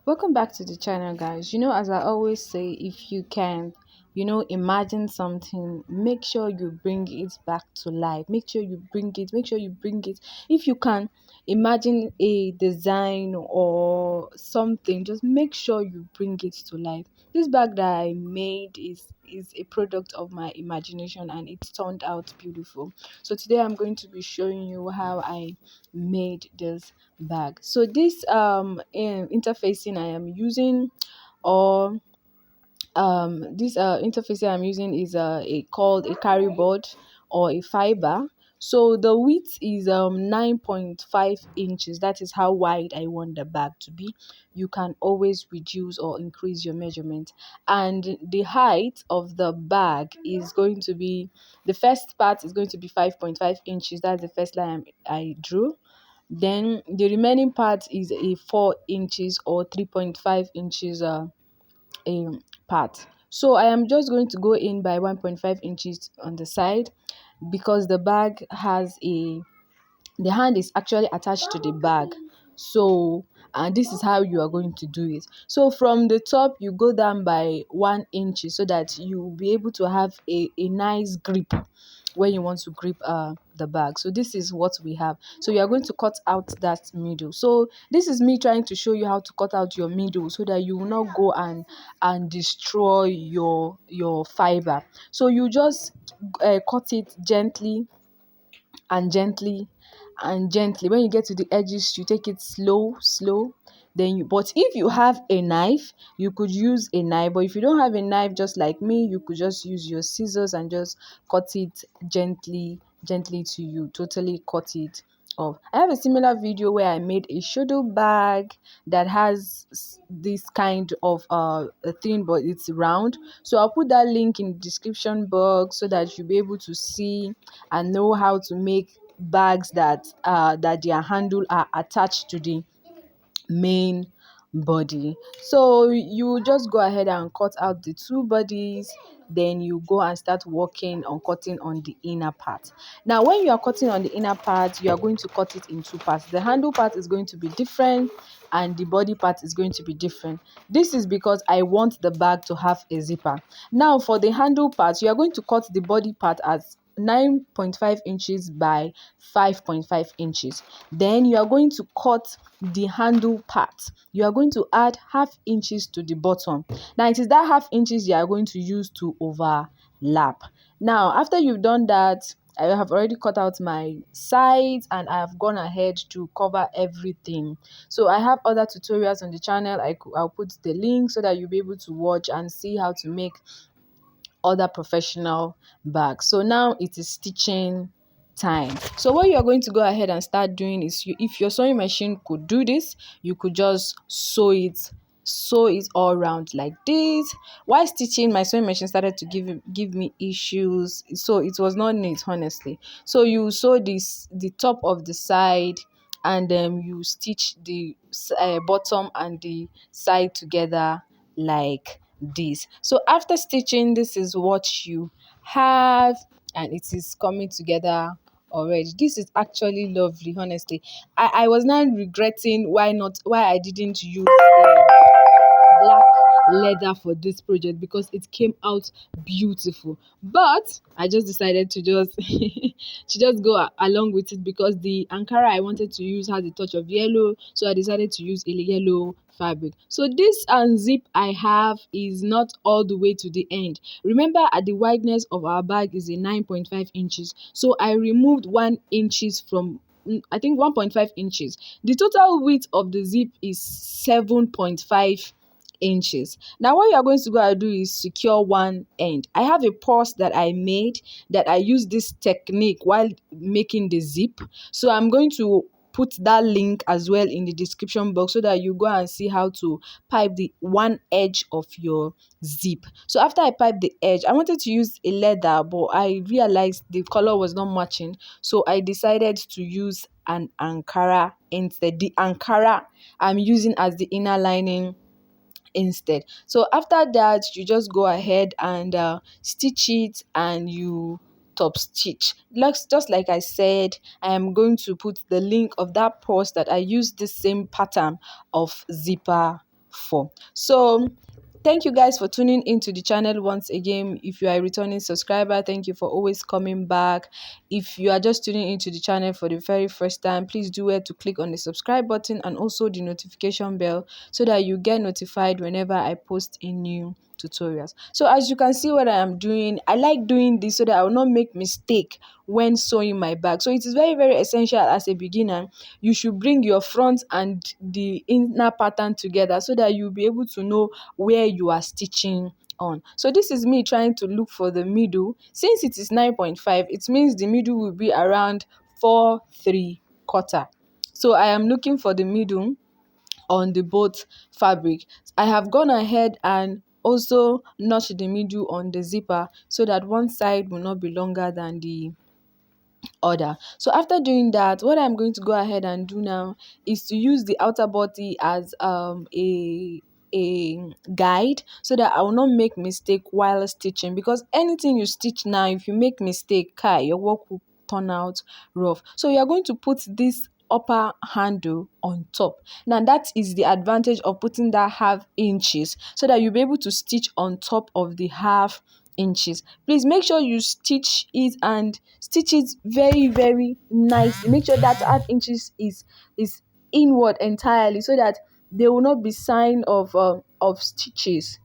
Welcome back to the channel, guys. As I always say, if you can, imagine something, make sure you bring it back to life. Make sure you bring it. If you can imagine a design or something, just make sure you bring it to life. This bag that I made is a product of my imagination and it turned out beautiful. So today I'm going to be showing you how I made this bag. So this interfacing I am using, or this interfacing I'm using, is called a carry board or a fiber. So the width is 9.5 inches. That is how wide I want the bag to be. You can always reduce or increase your measurement. And the height of the bag is going to be, the first part is going to be 5.5 inches. That's the first line I drew. Then the remaining part is a 4 inches or 3.5 inches part. So I am just going to go in by 1.5 inches on the side, because the hand is actually attached to the bag. So, and this is how you are going to do it. So from the top you go down by 1 inch, so that you will be able to have a nice grip when you want to grip the bag. So this is what we have. So you are going to cut out that middle. So this is me trying to show you how to cut out your middle, so that you will not go and destroy your fiber. So you just cut it gently and gently and gently. When you get to the edges, you take it slow. But if you have a knife, you could use a knife. But if you don't have a knife, just like me, you could just use your scissors and just cut it gently to you totally cut it off. I have a similar video where I made a shoulder bag that has this kind of a thing, but it's round. So I'll put that link in the description box, so that you'll be able to see and know how to make bags that their handle are attached to the main body. So you just go ahead and cut out the two bodies, then you go and start working on cutting on the inner part. Now when you are cutting on the inner part, you are going to cut it in two parts. The handle part is going to be different and the body part is going to be different. This is because I want the bag to have a zipper. Now for the handle part, you are going to cut the body part as 9.5 inches by 5.5 inches. Then you are going to cut the handle part. You are going to add half inches to the bottom. Now it is that half inches you are going to use to overlap. Now after you've done that, I have already cut out my sides and I have gone ahead to cover everything. So I have other tutorials on the channel. I'll put the link so that you'll be able to watch and see how to make other professional bags. So now it is stitching time. So what you are going to go ahead and start doing is, if your sewing machine could do this, you could just sew it all around like this. While stitching, my sewing machine started to give me issues, so it was not neat, honestly. So you sew the top of the side, and then you stitch the bottom and the side together like this. So after stitching, this is what you have, and it is coming together already. This is actually lovely, honestly. I was now regretting why I didn't use black leather for this project, because it came out beautiful. But I just decided to just to just go along with it, because the ankara I wanted to use has a touch of yellow, so I decided to use a yellow fabric. So this zip I have is not all the way to the end. Remember, at the wideness of our bag is a 9.5 inches, so I removed 1 inches from, I think, 1.5 inches. The total width of the zip is 7.5 inches. Now what you are going to go and do is secure one end. I have a purse that I made, that I use this technique while making the zip. So I'm going to put that link as well in the description box, so that you go and see how to pipe the one edge of your zip. So after I pipe the edge, I wanted to use a leather, but I realized the color was not matching, so I decided to use an ankara instead. The ankara I'm using as the inner lining instead. So after that, you just go ahead and stitch it, and you top stitch. Just like I said, I am going to put the link of that post that I used the same pattern of zipper for. So thank you guys for tuning into the channel once again. If you are a returning subscriber, thank you for always coming back. If you are just tuning into the channel for the very first time, please do it to click on the subscribe button and also the notification bell so that you get notified whenever I post a new tutorials. So as you can see what I am doing, I like doing this so that I will not make mistake when sewing my bag. So it is very, very essential as a beginner. You should bring your front and the inner pattern together so that you'll be able to know where you are stitching on. So this is me trying to look for the middle. Since it is 9.5, it means the middle will be around 4 3/4. So I am looking for the middle on the both fabric. I have gone ahead and also notched the middle on the zipper so that one side will not be longer than the other. So after doing that, what I'm going to go ahead and do now is to use the outer body as a guide so that I will not make mistake while stitching, because anything you stitch now, if you make mistake, Kai, your work will turn out rough. So you are going to put this upper handle on top. Now that is the advantage of putting that half inches so that you'll be able to stitch on top of the half inches. Please make sure you stitch it and stitch it very, very nicely. Make sure that half inches is inward entirely so that there will not be sign of stitches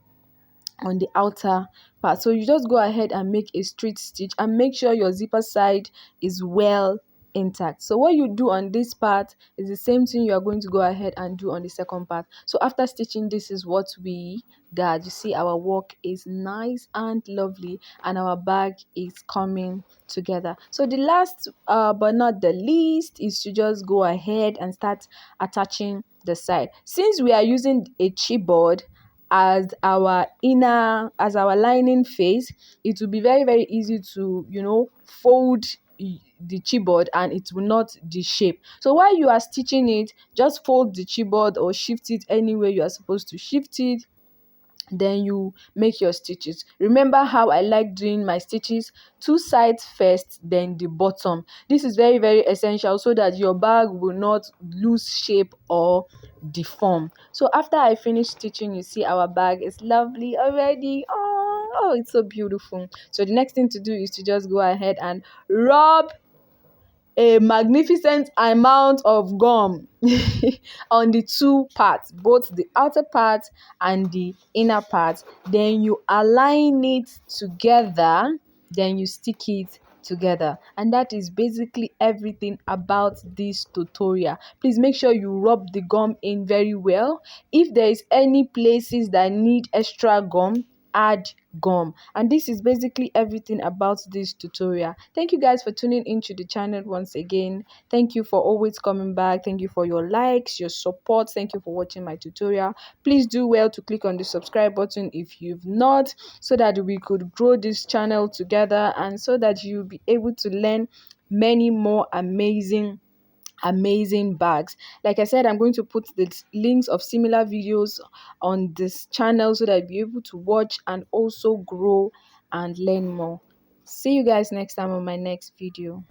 on the outer part. So you just go ahead and make a straight stitch and make sure your zipper side is well intact. So what you do on this part is the same thing you are going to go ahead and do on the second part. So after stitching, this is what we got. You see our work is nice and lovely and our bag is coming together. So the last but not the least is to just go ahead and start attaching the side. Since we are using a chipboard as our lining face, it will be very, very easy to fold the chipboard and it will not the shape. So while you are stitching it, just fold the chipboard or shift it anywhere you are supposed to shift it, then you make your stitches. Remember how I like doing my stitches: two sides first, then the bottom. This is very, very essential so that your bag will not lose shape or deform. So after I finish stitching, you see our bag is lovely already. Oh, it's so beautiful. So the next thing to do is to just go ahead and rub a magnificent amount of gum on the two parts, both the outer part and the inner part. Then you align it together, then you stick it together, and that is basically everything about this tutorial. Please make sure you rub the gum in very well. If there is any places that need extra gum, add gum. And this is basically everything about this tutorial. Thank you guys for tuning into the channel once again. Thank you for always coming back. Thank you for your likes, your support. Thank you for watching my tutorial. Please do well to click on the subscribe button if you've not, so that we could grow this channel together and so that you'll be able to learn many more amazing bags. Like I said, I'm going to put the links of similar videos on this channel so that you'll be able to watch and also grow and learn more. See you guys next time on my next video.